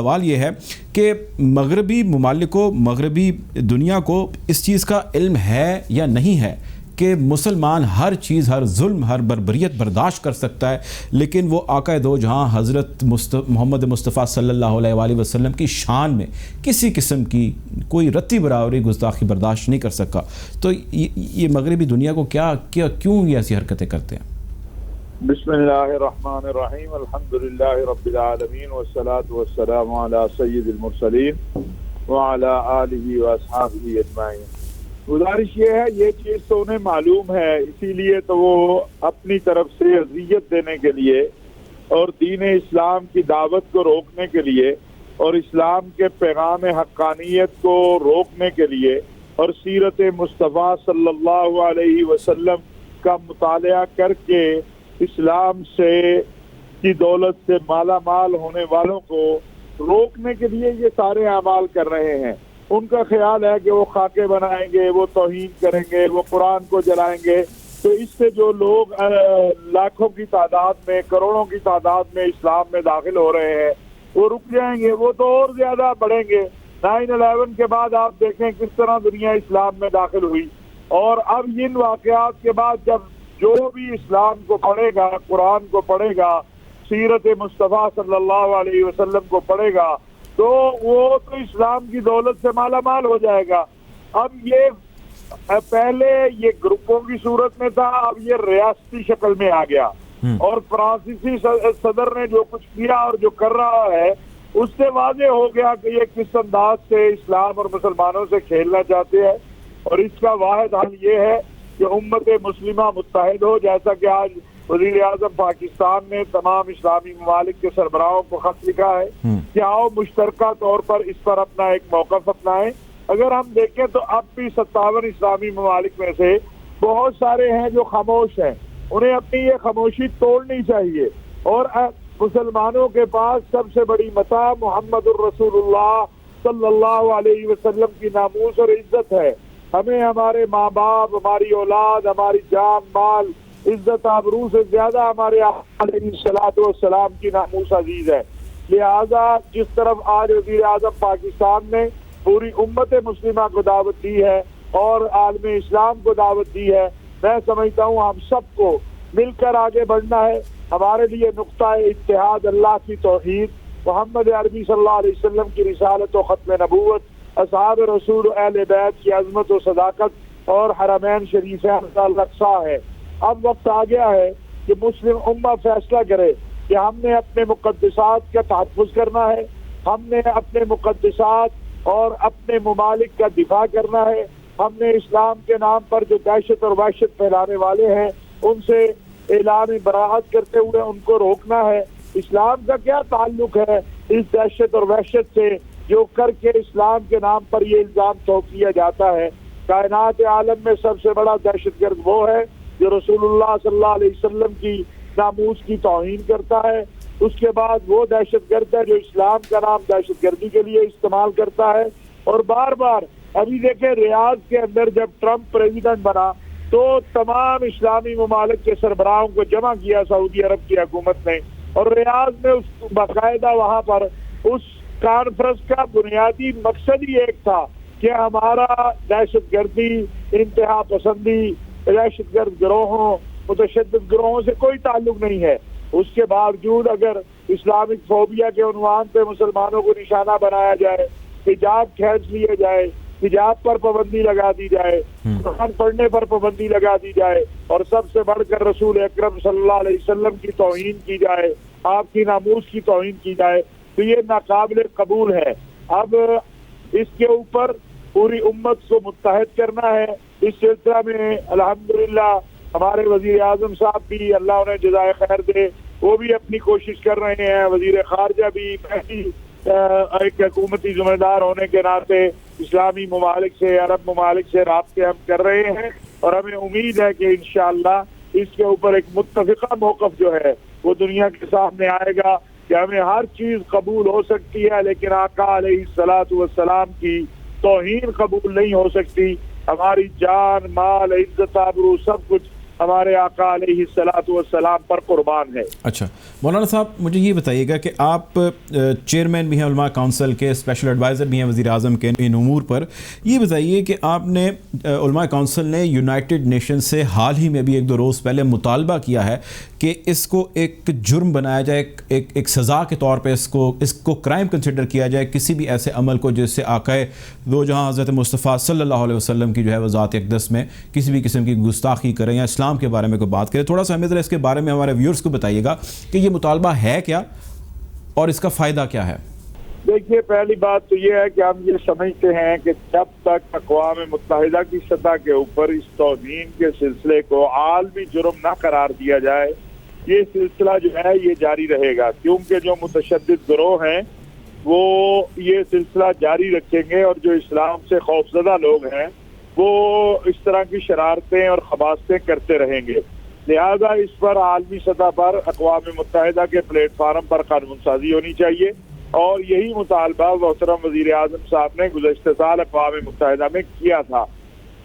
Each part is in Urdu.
سوال یہ ہے کہ مغربی ممالک کو، مغربی دنیا کو اس چیز کا علم ہے یا نہیں ہے کہ مسلمان ہر چیز، ہر ظلم، ہر بربریت برداشت کر سکتا ہے، لیکن وہ آقا دو جہاں حضرت محمد مصطفیٰ صلی اللہ علیہ وآلہ وسلم کی شان میں کسی قسم کی کوئی رتی برابری گستاخی برداشت نہیں کر سکا؟ تو یہ مغربی دنیا کو کیوں یہ ایسی حرکتیں کرتے ہیں؟ بسم اللہ الرحمن الرحیم، الحمدللہ رب العالمین والصلاة والسلام علی سید المرسلین وعلی آلہ واصحابہ اجمعین۔ گزارش یہ ہے، یہ چیز تو انہیں معلوم ہے، اسی لیے تو وہ اپنی طرف سے اذیت دینے کے لیے اور دین اسلام کی دعوت کو روکنے کے لیے اور اسلام کے پیغام حقانیت کو روکنے کے لیے اور سیرت مصطفیٰ صلی اللہ علیہ وسلم کا مطالعہ کر کے اسلام سے کی دولت سے مالا مال ہونے والوں کو روکنے کے لیے یہ سارے اعمال کر رہے ہیں۔ ان کا خیال ہے کہ وہ خاکے بنائیں گے، وہ توہین کریں گے، وہ قرآن کو جلائیں گے، تو اس سے جو لوگ لاکھوں کی تعداد میں، کروڑوں کی تعداد میں اسلام میں داخل ہو رہے ہیں وہ رک جائیں گے، وہ تو اور زیادہ بڑھیں گے۔ 9/11 کے بعد آپ دیکھیں کس طرح دنیا اسلام میں داخل ہوئی، اور اب ان واقعات کے بعد جب جو بھی اسلام کو پڑھے گا، قرآن کو پڑھے گا، سیرت مصطفیٰ صلی اللہ علیہ وسلم کو پڑھے گا، تو وہ تو اسلام کی دولت سے مالا مال ہو جائے گا۔ اب یہ پہلے یہ گروپوں کی صورت میں تھا، اب یہ ریاستی شکل میں آ گیا، اور فرانسیسی صدر نے جو کچھ کیا اور جو کر رہا ہے اس سے واضح ہو گیا کہ یہ کس انداز سے اسلام اور مسلمانوں سے کھیلنا چاہتے ہیں، اور اس کا واحد حل یہ ہے کہ امت مسلمہ متحد ہو، جیسا کہ آج وزیر اعظم پاکستان نے تمام اسلامی ممالک کے سربراہوں کو خط لکھا ہے کہ آؤ مشترکہ طور پر اس پر اپنا ایک موقف اپنائیں۔ اگر ہم دیکھیں تو اب بھی 57 اسلامی ممالک میں سے بہت سارے ہیں جو خاموش ہیں، انہیں اپنی یہ خاموشی توڑنی چاہیے، اور مسلمانوں کے پاس سب سے بڑی متاع محمد الرسول اللہ صلی اللہ علیہ وسلم کی ناموس اور عزت ہے۔ ہمیں ہمارے ماں باپ، ہماری اولاد، ہماری جان مال، عزت آبرو سے زیادہ ہمارے علیہ الصلوۃ والسلام کی ناموس عزیز ہے۔ لہذا جس طرف آج وزیر اعظم پاکستان نے پوری امت مسلمہ کو دعوت دی ہے اور عالم اسلام کو دعوت دی ہے، میں سمجھتا ہوں ہم سب کو مل کر آگے بڑھنا ہے۔ ہمارے لیے نقطہ اتحاد اللہ کی توحید، محمد عربی صلی اللہ علیہ وسلم کی رسالت و ختم نبوت، اصحاب رسول اہل بیت کی عظمت و صداقت اور حرمین شریفین کا الاقصیٰ ہے۔ اب وقت آ گیا ہے کہ مسلم امہ فیصلہ کرے کہ ہم نے اپنے مقدسات کا تحفظ کرنا ہے، ہم نے اپنے مقدسات اور اپنے ممالک کا دفاع کرنا ہے، ہم نے اسلام کے نام پر جو دہشت اور وحشت پھیلانے والے ہیں ان سے اعلان براعت کرتے ہوئے ان کو روکنا ہے۔ اسلام کا کیا تعلق ہے اس دہشت اور وحشت سے جو کر کے اسلام کے نام پر یہ الزام ٹھوک دیا جاتا ہے؟ کائنات عالم میں سب سے بڑا دہشت گرد وہ ہے جو رسول اللہ صلی اللہ علیہ وسلم کی ناموس کی توہین کرتا ہے، اس کے بعد وہ دہشت گرد ہے جو اسلام کا نام دہشت گردی کے لیے استعمال کرتا ہے۔ اور بار بار ابھی دیکھیں ریاض کے اندر جب ٹرمپ پریزیڈنٹ بنا تو تمام اسلامی ممالک کے سربراہوں کو جمع کیا سعودی عرب کی حکومت نے، اور ریاض میں اس باقاعدہ وہاں پر اس کانفرنس کا بنیادی مقصد ہی ایک تھا کہ ہمارا دہشت گردی، انتہا پسندی، دہشت گرد گروہوں، متشدد گروہوں سے کوئی تعلق نہیں ہے۔ اس کے باوجود اگر اسلامک فوبیا کے عنوان پہ مسلمانوں کو نشانہ بنایا جائے، حجاب کھینچ لیے جائے، حجاب پر پابندی لگا دی جائے، قرآن پڑھنے پر پابندی لگا دی جائے، اور سب سے بڑھ کر رسول اکرم صلی اللہ علیہ وسلم کی توہین کی جائے، آپ کی ناموس کی توہین کی جائے، تو یہ ناقابل قبول ہے۔ اب اس کے اوپر پوری امت کو متحد کرنا ہے۔ اس سلسلہ میں الحمدللہ ہمارے وزیر اعظم صاحب بھی، اللہ انہیں جزائے خیر دے، وہ بھی اپنی کوشش کر رہے ہیں، وزیر خارجہ بھی ایک حکومتی ذمہ دار ہونے کے ناطے اسلامی ممالک سے، عرب ممالک سے رابطے ہم کر رہے ہیں، اور ہمیں امید ہے کہ انشاءاللہ اس کے اوپر ایک متفقہ موقف جو ہے وہ دنیا کے سامنے آئے گا کہ ہمیں ہر چیز قبول ہو سکتی ہے لیکن آقا علیہ الصلوۃ والسلام کی توہین قبول نہیں ہو سکتی۔ ہماری جان مال عزت آبرو سب کچھ ہمارے آقا علیہ الصلوۃ والسلام پر قربان ہے۔ اچھا مولانا صاحب، مجھے یہ بتائیے گا کہ آپ چیئرمین بھی ہیں علماء کونسل کے، اسپیشل ایڈوائزر بھی ہیں وزیر اعظم کے ان امور پر، یہ بتائیے کہ آپ نے علماء کونسل نے یونائٹڈ نیشن سے حال ہی میں بھی 1-2 روز پہلے مطالبہ کیا ہے کہ اس کو ایک جرم بنایا جائے، ایک سزا کے طور پہ اس کو کرائم کنسیڈر کیا جائے، کسی بھی ایسے عمل کو جس سے آقا دو جہاں حضرت مصطفیٰ صلی اللہ علیہ وسلم کی جو ہے وہ ذات اقدس میں کسی بھی قسم کی گستاخی کریں یا اسلام کے بارے میں کوئی بات کریں۔ تھوڑا سا ہمیں ذرا اس کے بارے میں ہمارے ویورز کو بتائیے گا کہ یہ مطالبہ ہے کیا اور اس کا فائدہ کیا ہے؟ دیکھیے، پہلی بات تو یہ ہے کہ ہم یہ سمجھتے ہیں کہ جب تک اقوام متحدہ کی سطح کے اوپر اس توہین کے سلسلے کو عالمی جرم نہ قرار دیا جائے، یہ سلسلہ جو ہے یہ جاری رہے گا، کیونکہ جو متشدد گروہ ہیں وہ یہ سلسلہ جاری رکھیں گے، اور جو اسلام سے خوفزدہ لوگ ہیں وہ اس طرح کی شرارتیں اور خباثتیں کرتے رہیں گے۔ لہذا اس پر عالمی سطح پر اقوام متحدہ کے پلیٹ فارم پر قانون سازی ہونی چاہیے، اور یہی مطالبہ محترم وزیر اعظم صاحب نے گزشتہ سال اقوام متحدہ میں کیا تھا۔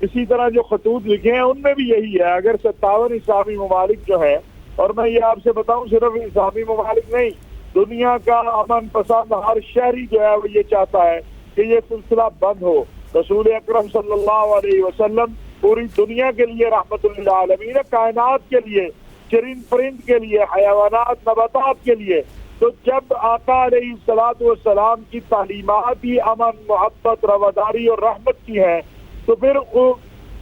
اسی طرح جو خطوط لکھے ہیں ان میں بھی یہی ہے۔ اگر 57 اسلامی ممالک جو ہیں، اور میں یہ آپ سے بتاؤں صرف اسلامی ممالک نہیں، دنیا کا امن پسند ہر شہری جو ہے وہ یہ چاہتا ہے کہ یہ سلسلہ بند ہو۔ رسول اکرم صلی اللہ علیہ وسلم پوری دنیا کے لیے رحمت للعالمین، کائنات کے لیے، چرند پرند کے لیے، حیوانات نباتات کے لیے، تو جب آقا علیہ الصلوۃ والسلام کی تعلیمات ہی امن، محبت، رواداری اور رحمت کی ہیں، تو پھر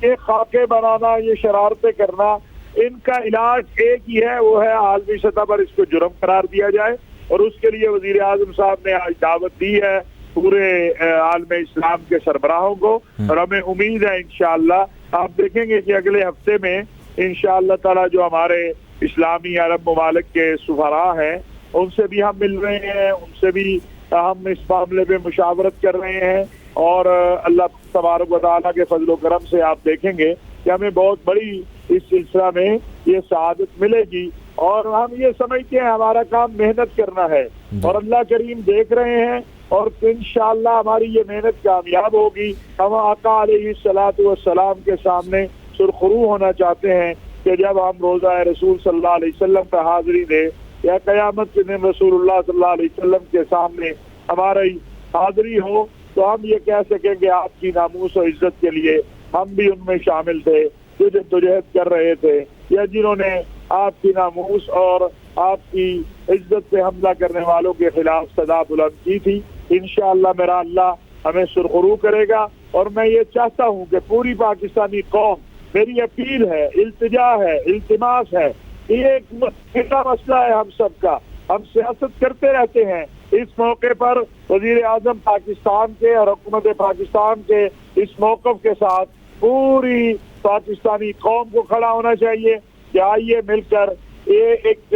یہ خاکے بنانا، یہ شرارتیں کرنا، ان کا علاج ایک ہی ہے، وہ ہے عالمی سطح پر اس کو جرم قرار دیا جائے۔ اور اس کے لیے وزیر اعظم صاحب نے آج دعوت دی ہے پورے عالم اسلام کے سربراہوں کو، اور ہمیں امید ہے انشاءاللہ آپ دیکھیں گے کہ اگلے ہفتے میں انشاءاللہ تعالی جو ہمارے اسلامی عرب ممالک کے سفراء ہیں ان سے بھی ہم مل رہے ہیں، ان سے بھی ہم اس معاملے پہ مشاورت کر رہے ہیں، اور اللہ تبارک و تعالیٰ کے فضل و کرم سے آپ دیکھیں گے کہ ہمیں بہت بڑی اس سلسلہ میں یہ سعادت ملے گی۔ اور ہم یہ سمجھتے ہیں ہمارا کام محنت کرنا ہے، اور اللہ کریم دیکھ رہے ہیں، اور انشاءاللہ ہماری یہ محنت کامیاب ہوگی۔ ہم آقا علیہ الصلوۃ والسلام کے سامنے سرخرو ہونا چاہتے ہیں کہ جب ہم روزہ رسول صلی اللہ علیہ وسلم کا حاضری دیں، یا قیامت کے دن رسول اللہ صلی اللہ علیہ وسلم کے سامنے ہماری حاضری ہو، تو ہم یہ کہہ سکیں کہ آپ کی ناموس و عزت کے لیے ہم بھی ان میں شامل تھے جو جدوجہد کر رہے تھے، یا جنہوں نے آپ کی ناموس اور آپ کی عزت پہ حملہ کرنے والوں کے خلاف صدا بلند کی تھی۔ انشاءاللہ میرا اللہ ہمیں سرخرو کرے گا، اور میں یہ چاہتا ہوں کہ پوری پاکستانی قوم، میری اپیل ہے، التجا ہے، التماس ہے، یہ ایک مسئلہ ہے ہم سب کا، ہم سیاست کرتے رہتے ہیں، اس موقع پر وزیر اعظم پاکستان کے اور حکومت پاکستان کے اس موقف کے ساتھ پوری پاکستانی قوم کو کھڑا ہونا چاہیے کہ آئیے مل کر یہ ایک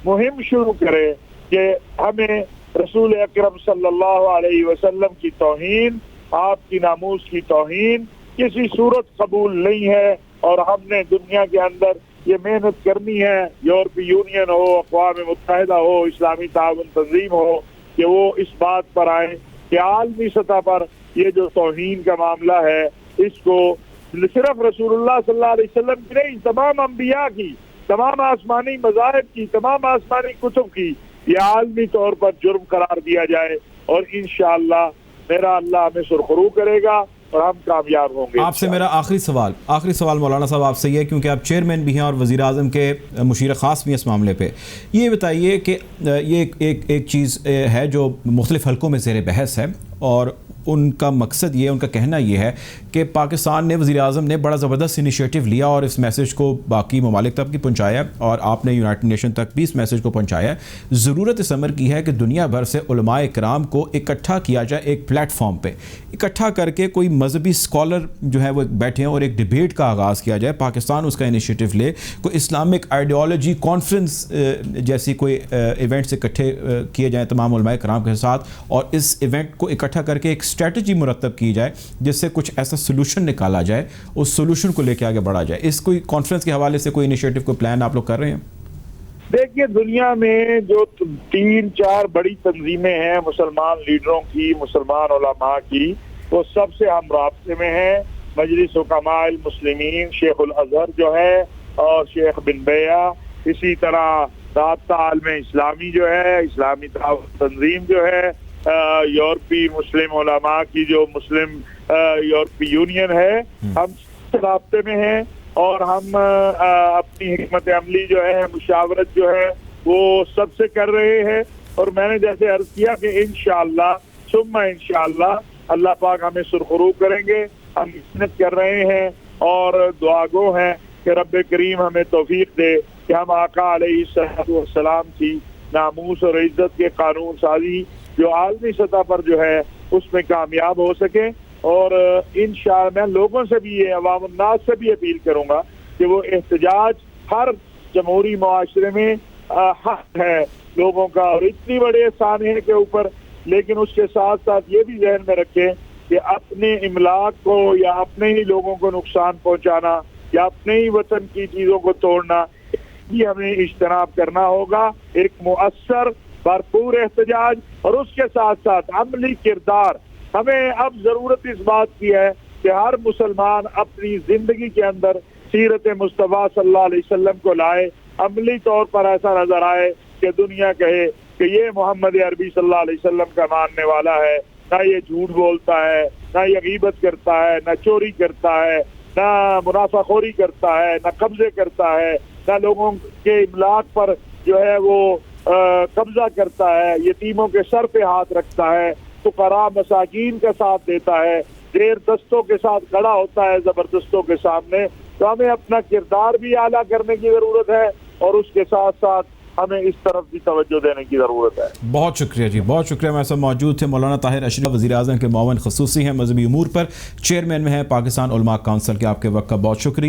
مہم شروع کرے کہ ہمیں رسول اکرم صلی اللہ علیہ وسلم کی توہین، آپ کی ناموس کی توہین کسی صورت قبول نہیں ہے، اور ہم نے دنیا کے اندر یہ محنت کرنی ہے، یورپی یونین ہو، اقوام متحدہ ہو، اسلامی تعاون تنظیم ہو، کہ وہ اس بات پر آئیں کہ عالمی سطح پر یہ جو توہین کا معاملہ ہے اس کو صرف رسول اللہ صلی اللہ علیہ وسلم کی نہیں، تمام انبیاء کی، تمام آسمانی مذاہب کی، تمام آسمانی کتب کی یہ عالمی طور پر جرم قرار دیا جائے، اور انشاءاللہ میرا اللہ ہمیں سرخرو کرے گا اور ہم کامیاب ہوں گے۔ آپ سے میرا آخری سوال مولانا صاحب آپ سے یہ ہے، کیونکہ آپ چیئرمین بھی ہیں اور وزیر اعظم کے مشیر خاص بھی ہیں اس معاملے پہ، یہ بتائیے کہ یہ ایک چیز ہے جو مختلف حلقوں میں زیر بحث ہے، اور ان کا مقصد یہ، ان کا کہنا یہ ہے کہ پاکستان نے، وزیر اعظم نے بڑا زبردست انیشیٹو لیا اور اس میسیج کو باقی ممالک تک بھی پہنچایا، اور آپ نے یونائٹڈ نیشن تک بھی اس میسیج کو پہنچایا ہے۔ ضرورت اس امر کی ہے کہ دنیا بھر سے علماء کرام کو اکٹھا کیا جائے، ایک پلیٹ فارم پہ اکٹھا کر کے کوئی مذہبی اسکالر جو ہے وہ بیٹھے ہیں اور ایک ڈیبیٹ کا آغاز کیا جائے، پاکستان اس کا انیشیٹو لے، کوئی اسلامک آئیڈیالوجی کانفرنس جیسی کوئی ایونٹس اکٹھے کیے جائیں تمام علماء کرام کے ساتھ، اور اس ایونٹ کو اکٹھا کر کے ایک اسٹریٹجی مرتب کی جائے جس سے کچھ ایسا سولوشن نکالا جائے، اس سولوشن کو لے کے آگے بڑھا جائے۔ اس کوئی کانفرنس کے حوالے سے کوئی انیشیٹو، کوئی پلان آپ لوگ کر رہے ہیں؟ دیکھیے، دنیا میں جو 3-4 بڑی تنظیمیں ہیں مسلمان لیڈروں کی، مسلمان علماء کی، وہ سب سے ہم رابطے میں ہیں۔ مجلس حکماء المسلمین، شیخ الازہر جو ہے، اور شیخ بن بیہ، اسی طرح رابطہ عالم اسلامی جو ہے، اسلامی تعاون تنظیم جو ہے، یورپی مسلم علماء کی جو مسلم یورپی یونین ہے، ہم رابطے میں ہیں اور ہم اپنی حکمت عملی جو ہے، مشاورت جو ہے وہ سب سے کر رہے ہیں. اور میں نے جیسے عرض کیا کہ انشاءاللہ ثم انشاءاللہ اللہ پاک ہمیں سرخرو کریں گے. ہم محنت کر رہے ہیں اور دعا گو ہیں کہ رب کریم ہمیں توفیق دے کہ ہم آقا علیہ السلام کی ناموس اور عزت کے قانون سازی جو عالمی سطح پر جو ہے اس میں کامیاب ہو سکے. اور انشاءاللہ میں لوگوں سے بھی یہ عوام الناس سے بھی اپیل کروں گا کہ وہ احتجاج ہر جمہوری معاشرے میں حق ہے لوگوں کا، اور اتنی بڑے سانحے کے اوپر، لیکن اس کے ساتھ ساتھ یہ بھی ذہن میں رکھیں کہ اپنے املاک کو یا اپنے ہی لوگوں کو نقصان پہنچانا یا اپنے ہی وطن کی چیزوں کو توڑنا یہ ہمیں اجتناب کرنا ہوگا. ایک مؤثر بھرپور احتجاج اور اس کے ساتھ ساتھ عملی کردار. ہمیں اب ضرورت اس بات کی ہے کہ ہر مسلمان اپنی زندگی کے اندر سیرت مصطفیٰ صلی اللہ علیہ وسلم کو لائے، عملی طور پر ایسا نظر آئے کہ دنیا کہے کہ یہ محمد عربی صلی اللہ علیہ وسلم کا ماننے والا ہے، نہ یہ جھوٹ بولتا ہے، نہ یہ غیبت کرتا ہے، نہ چوری کرتا ہے، نہ منافع خوری کرتا ہے، نہ قبضے کرتا ہے، نہ لوگوں کے املاک پر جو ہے وہ قبضہ کرتا ہے، یتیموں کے سر پہ ہاتھ رکھتا ہے، فقراء مساکین کا ساتھ دیتا ہے، زیر دستوں کے ساتھ کھڑا ہوتا ہے زبردستوں کے سامنے. تو ہمیں اپنا کردار بھی اعلیٰ کرنے کی ضرورت ہے اور اس کے ساتھ ساتھ ہمیں اس طرف بھی توجہ دینے کی ضرورت ہے. بہت شکریہ جی، بہت شکریہ. ہمارے ساتھ موجود تھے مولانا طاہر اشرف، وزیر اعظم کے معاون خصوصی ہیں مذہبی امور پر، چیئرمین میں ہیں پاکستان علماء کونسل کے. آپ کے وقت کا بہت شکریہ.